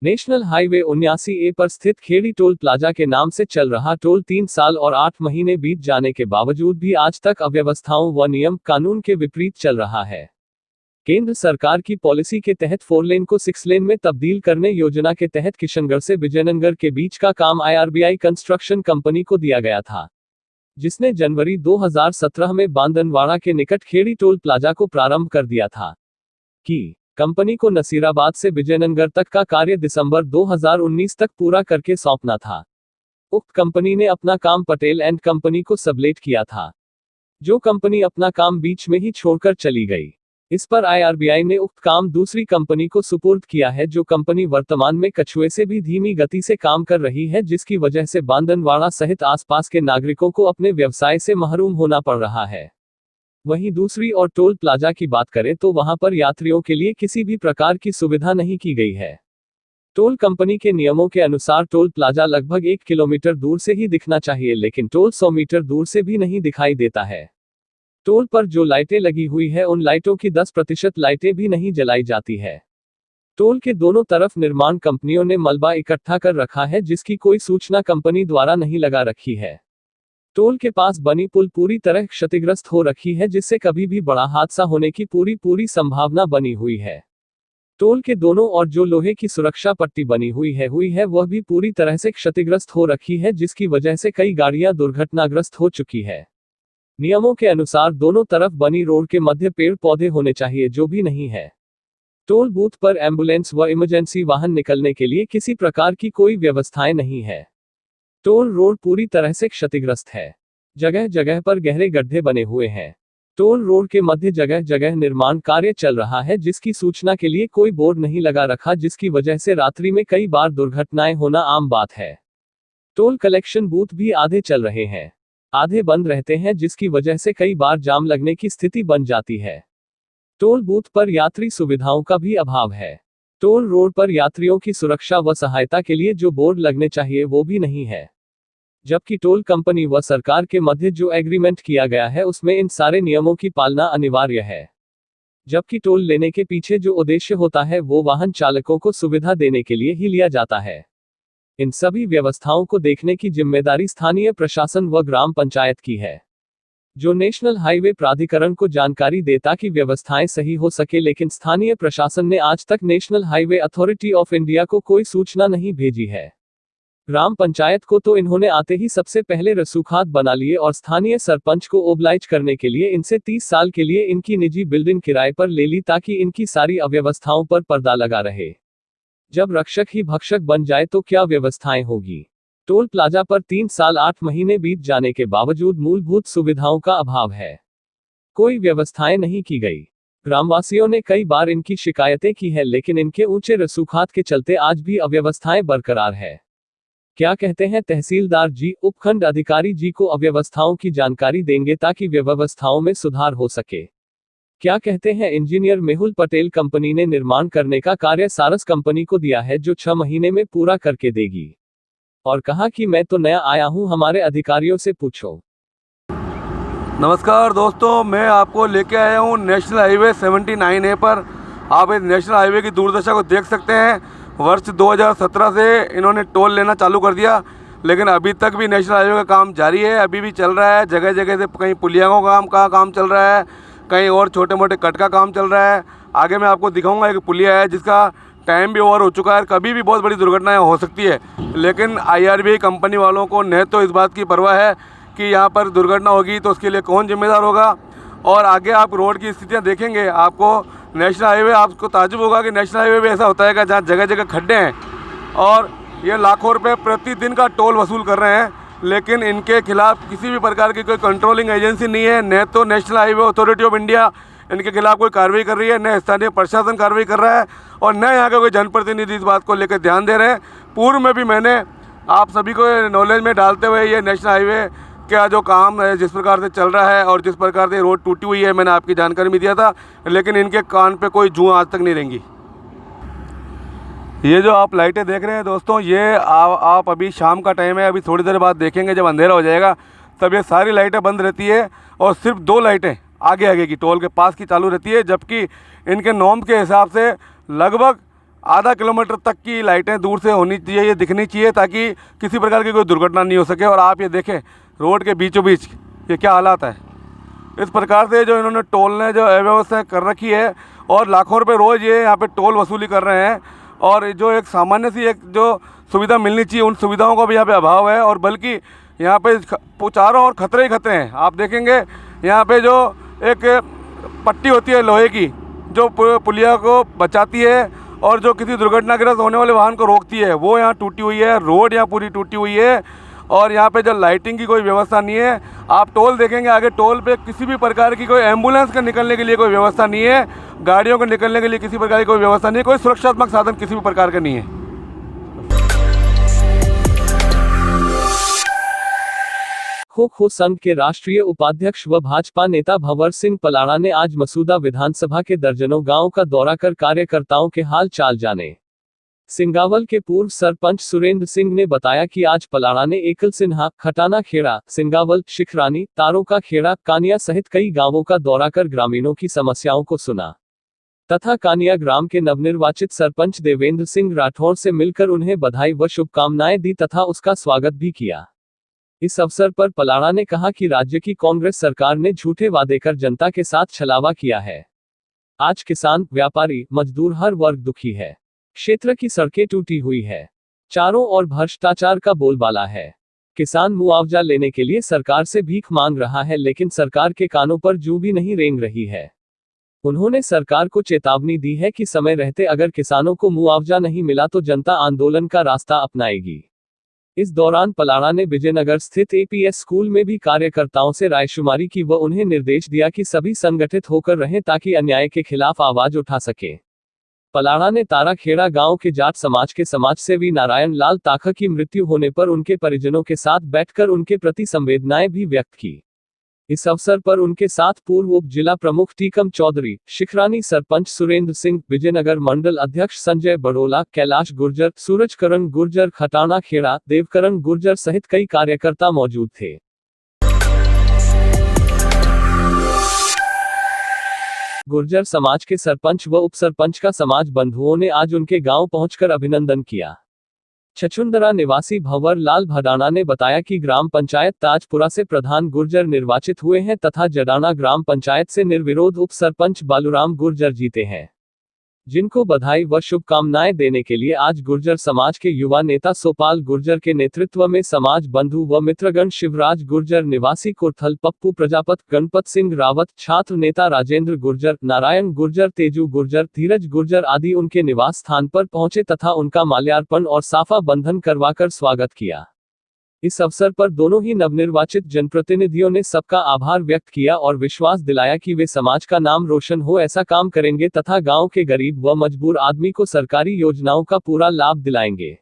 National highway 79A पर स्थित Khedi toll plaza के नाम से चल रहा टोल 3 साल और 8 महीने बीत जाने के बावजूद भी आज तक अव्यवस्थाओं व नियम कानून के विपरीत चल रहा है। केंद्र सरकार की पॉलिसी के तहत 4 लेन को 6 लेन में तब्दील करने योजना के तहत किशनगढ़ से विजयनगर के बीच का काम IRBI कंस्ट्रक्शन कंपनी को दिया गया था, जिसने जनवरी 2017 में बांदनवाड़ा के निकट खेड़ी टोल प्लाजा को प्रारंभ कर दिया था। कंपनी को नसीराबाद से विजयनगर तक का कार्य दिसंबर 2019 तक पूरा करके सौंपना था। उक्त कंपनी ने अपना काम पटेल एंड कंपनी को सबलेट किया था, जो कंपनी अपना काम बीच में ही छोड़कर चली गई। इस पर IRBI ने उक्त काम दूसरी कंपनी को सुपुर्द किया है, जो कंपनी वर्तमान में कछुए से भी धीमी गति से काम कर रही है, जिसकी वजह से बांदनवाड़ा सहित आसपास के नागरिकों को अपने व्यवसाय से महरूम होना पड़ रहा है। वहीं दूसरी और टोल प्लाजा की बात करें तो वहां पर यात्रियों के लिए किसी भी प्रकार की सुविधा नहीं की गई है। टोल कंपनी के नियमों के अनुसार टोल प्लाजा लगभग 1 किलोमीटर दूर से ही दिखना चाहिए, लेकिन टोल 100 मीटर दूर से भी नहीं दिखाई देता है। टोल पर जो लाइटें लगी हुई है उन लाइटों की 10% लाइटें भी नहीं जलाई जाती है। टोल के दोनों तरफ निर्माण कंपनियों ने मलबा इकट्ठा कर रखा है, जिसकी कोई सूचना कंपनी द्वारा नहीं लगा रखी है। टोल के पास बनी पुल पूरी तरह क्षतिग्रस्त हो रखी है, जिससे कभी भी बड़ा हादसा होने की पूरी संभावना बनी हुई है। टोल के दोनों ओर जो लोहे की सुरक्षा पट्टी बनी हुई है वह भी पूरी तरह से क्षतिग्रस्त हो रखी है, जिसकी वजह से कई गाड़ियां दुर्घटनाग्रस्त हो चुकी है। नियमों के अनुसार दोनों तरफ बनी रोड के मध्य पेड़ पौधे होने चाहिए, जो भी नहीं है। टोल बूथ पर एम्बुलेंस व इमरजेंसी वाहन निकलने के लिए किसी प्रकार की कोई व्यवस्थाएं नहीं है। टोल रोड पूरी तरह से क्षतिग्रस्त है। जगह जगह पर गहरे गड्ढे बने हुए हैं। टोल रोड के मध्य जगह जगह निर्माण कार्य चल रहा है, जिसकी सूचना के लिए कोई बोर्ड नहीं लगा रखा, जिसकी वजह से रात्रि में कई बार दुर्घटनाएं होना आम बात है। टोल कलेक्शन बूथ भी आधे चल रहे हैं, आधे बंद रहते हैं, जिसकी वजह से कई बार जाम लगने की स्थिति बन जाती है। टोल बूथ पर यात्री सुविधाओं का भी अभाव है। टोल रोड पर यात्रियों की सुरक्षा व सहायता के लिए जो बोर्ड लगने चाहिए वो भी नहीं है, जबकि टोल कंपनी व सरकार के मध्य जो एग्रीमेंट किया गया है उसमें इन सारे नियमों की पालना अनिवार्य है। जबकि टोल लेने के पीछे जो उद्देश्य होता है वो वाहन चालकों को सुविधा देने के लिए ही लिया जाता है। इन सभी व्यवस्थाओं को देखने की जिम्मेदारी स्थानीय प्रशासन व ग्राम पंचायत की है, जो नेशनल हाईवे प्राधिकरण को जानकारी दे ताकि व्यवस्थाएं सही हो सके, लेकिन स्थानीय प्रशासन ने आज तक national highway authority of India को कोई सूचना नहीं भेजी है। ग्राम पंचायत को तो इन्होंने आते ही सबसे पहले रसूखात बना लिए और स्थानीय सरपंच को ओब्लाइज करने के लिए इनसे 30 साल के लिए इनकी निजी बिल्डिंग किराए पर ले ली, ताकि इनकी सारी अव्यवस्थाओं पर पर्दा लगा रहे। जब रक्षक ही भक्षक बन जाए तो क्या व्यवस्थाएं होगी। टोल प्लाजा पर 3 साल 8 महीने बीत जाने के बावजूद मूलभूत सुविधाओं का अभाव है, कोई व्यवस्थाएं नहीं की गई। ग्रामवासियों ने कई बार इनकी शिकायतें की है, लेकिन इनके ऊंचे रसूखात के चलते आज भी अव्यवस्थाएं बरकरार है। क्या कहते हैं तहसीलदार जी, उपखंड अधिकारी जी को अव्यवस्थाओं की जानकारी देंगे ताकि व्यवस्थाओं में सुधार हो सके। क्या कहते हैं इंजीनियर मेहुल पटेल, कंपनी ने निर्माण करने का कार्य सारस कंपनी को दिया है, जो 6 महीने में पूरा करके देगी, और कहा कि मैं तो नया आया हूं, हमारे अधिकारियों से पूछो। नमस्कार दोस्तों, मैं आपको लेके आया हूं नेशनल हाईवे 79A पर। आप इस नेशनल हाईवे की दुर्दशा को देख सकते हैं। वर्ष 2017 से इन्होंने टोल लेना चालू कर दिया, लेकिन अभी तक भी नेशनल हाईवे का काम जारी है, अभी भी चल रहा है। जगह जगह से कहीं पुलियाओं का काम चल रहा है, कहीं और छोटे मोटे कट का काम चल रहा है। आगे मैं आपको दिखाऊंगा एक पुलिया है जिसका टाइम भी ओवर हो चुका है, कभी भी बहुत बड़ी दुर्घटनाएं हो सकती है। लेकिन IRBI कंपनी वालों को न तो इस बात की परवाह है कि यहाँ पर दुर्घटना होगी तो उसके लिए कौन जिम्मेदार होगा। और आगे आप रोड की स्थितियाँ देखेंगे, आपको नेशनल हाईवे, आपको ताज्जुब होगा कि नेशनल हाईवे भी ऐसा होता है कि जहाँ जगह जगह खड्डे हैं और ये लाखों रुपए प्रतिदिन का टोल वसूल कर रहे हैं, लेकिन इनके खिलाफ किसी भी प्रकार की कोई कंट्रोलिंग एजेंसी नहीं है। न तो national highway authority of India इनके खिलाफ कोई कार्रवाई कर रही है, न स्थानीय प्रशासन कार्रवाई कर रहा है, और न यहाँ के कोई जनप्रतिनिधि इस बात को लेकर ध्यान दे रहे हैं। पूर्व में भी मैंने आप सभी को नॉलेज में डालते हुए ये नेशनल हाईवे क्या जो काम है जिस प्रकार से चल रहा है और जिस प्रकार से रोड टूटी हुई है, मैंने आपकी जानकारी में दिया था, लेकिन इनके कान पे कोई जूं आज तक नहीं रहेंगी। ये जो आप लाइटें देख रहे हैं दोस्तों, ये आप अभी शाम का टाइम है, अभी थोड़ी देर बाद देखेंगे जब अंधेरा हो जाएगा तब ये सारी लाइटें बंद रहती है और सिर्फ 2 लाइटें आगे की टोल के पास की चालू रहती है, जबकि इनके नॉर्म के हिसाब से लगभग आधा किलोमीटर तक की लाइटें दूर से होनी चाहिए, दिखनी चाहिए, ताकि किसी प्रकार की कोई दुर्घटना नहीं हो सके। और आप ये देखें रोड के बीचों बीच ये क्या हालात है। इस प्रकार से जो इन्होंने टोल ने जो अव्यवस्था कर रखी है और लाखों रुपए रोज़ ये यहाँ पे टोल वसूली कर रहे हैं, और जो एक सामान्य सी एक जो सुविधा मिलनी चाहिए उन सुविधाओं का भी यहाँ पे अभाव है। और बल्कि यहाँ पे चारों ओर खतरे ही खतरे हैं। आप देखेंगे यहाँ पे जो एक पट्टी होती है लोहे की जो पुलिया को बचाती है और जो किसी दुर्घटनाग्रस्त होने वाले वाहन को रोकती है, वो यहाँ टूटी हुई है। रोड यहाँ पूरी टूटी हुई है और यहाँ पे जो लाइटिंग की कोई व्यवस्था नहीं है। आप टोल देखेंगे आगे टोल पे किसी भी प्रकार की कोई एम्बुलेंस के निकलने के लिए कोई व्यवस्था नहीं है, गाड़ियों के निकलने के लिए किसी प्रकार की कोई व्यवस्था नहीं है, कोई सुरक्षात्मक साधन किसी भी प्रकार का नहीं है। खो संघ के राष्ट्रीय उपाध्यक्ष व भाजपा नेता भंवर सिंह पलाड़ा ने आज मसूदा विधानसभा के दर्जनों गांव का दौरा कर कार्यकर्ताओं के हाल चाल जाने। सिंगावल के पूर्व सरपंच सुरेंद्र सिंह ने बताया कि आज पलाड़ा ने एकल सिन्हा, खटाना खेड़ा, सिंगावल, शिखरानी, तारोका खेड़ा, कानिया सहित कई गांवों का दौरा कर ग्रामीणों की समस्याओं को सुना तथा कानिया ग्राम के नवनिर्वाचित सरपंच देवेंद्र सिंह राठौर से मिलकर उन्हें बधाई व शुभकामनाएं दी तथा उसका स्वागत भी किया। इस अवसर पर पलाड़ा ने कहा कि राज्य की कांग्रेस सरकार ने झूठे वादे कर जनता के साथ छलावा किया है। आज किसान, व्यापारी, मजदूर हर वर्ग दुखी है। क्षेत्र की सड़कें टूटी हुई है, चारों ओर भ्रष्टाचार का बोलबाला है। किसान मुआवजा लेने के लिए सरकार से भीख मांग रहा है, लेकिन सरकार के कानों पर जूं भी नहीं रेंग रही है। उन्होंने सरकार को चेतावनी दी है कि समय रहते अगर किसानों को मुआवजा नहीं मिला तो जनता आंदोलन का रास्ता अपनाएगी। इस दौरान पलाड़ा ने विजयनगर स्थित एपीएस स्कूल में भी कार्यकर्ताओं से रायशुमारी की व उन्हें निर्देश दिया कि सभी संगठित होकर रहें ताकि अन्याय के खिलाफ आवाज उठा सके। पलाड़ा ने ताराखेड़ा गांव के जाट समाज के समाजसेवी नारायण लाल ताखा की मृत्यु होने पर उनके परिजनों के साथ बैठकर उनके प्रति संवेदनाएं भी व्यक्त की। इस अवसर पर उनके साथ पूर्व उप जिला प्रमुख टीकम चौधरी, शिखरानी सरपंच सुरेंद्र सिंह, विजयनगर मंडल अध्यक्ष संजय बड़ोला, कैलाश गुर्जर, सूरजकरण गुर्जर, खटाना खेड़ा, देवकरण गुर्जर सहित कई कार्यकर्ता मौजूद थे। गुर्जर समाज के सरपंच व उप सरपंच का समाज बंधुओं ने आज उनके गांव पहुंचकर अभिनंदन किया। छछुंदरा निवासी भंवर लाल भडाना ने बताया कि ग्राम पंचायत ताजपुरा से प्रधान गुर्जर निर्वाचित हुए हैं तथा जडाना ग्राम पंचायत से निर्विरोध उप सरपंच बालूराम गुर्जर जीते हैं, जिनको बधाई व शुभकामनाएं देने के लिए आज गुर्जर समाज के युवा नेता सोपाल गुर्जर के नेतृत्व में समाज बंधु व मित्रगण शिवराज गुर्जर, निवासी कुर्थल पप्पू प्रजापत, गणपत सिंह रावत, छात्र नेता राजेंद्र गुर्जर, नारायण गुर्जर, तेजू गुर्जर, धीरज गुर्जर आदि उनके निवास स्थान पर पहुंचे तथा उनका माल्यार्पण और साफा बंधन करवाकर स्वागत किया। इस अवसर पर दोनों ही नवनिर्वाचित जनप्रतिनिधियों ने सबका आभार व्यक्त किया और विश्वास दिलाया कि वे समाज का नाम रोशन हो ऐसा काम करेंगे तथा गांव के गरीब व मजबूर आदमी को सरकारी योजनाओं का पूरा लाभ दिलाएंगे।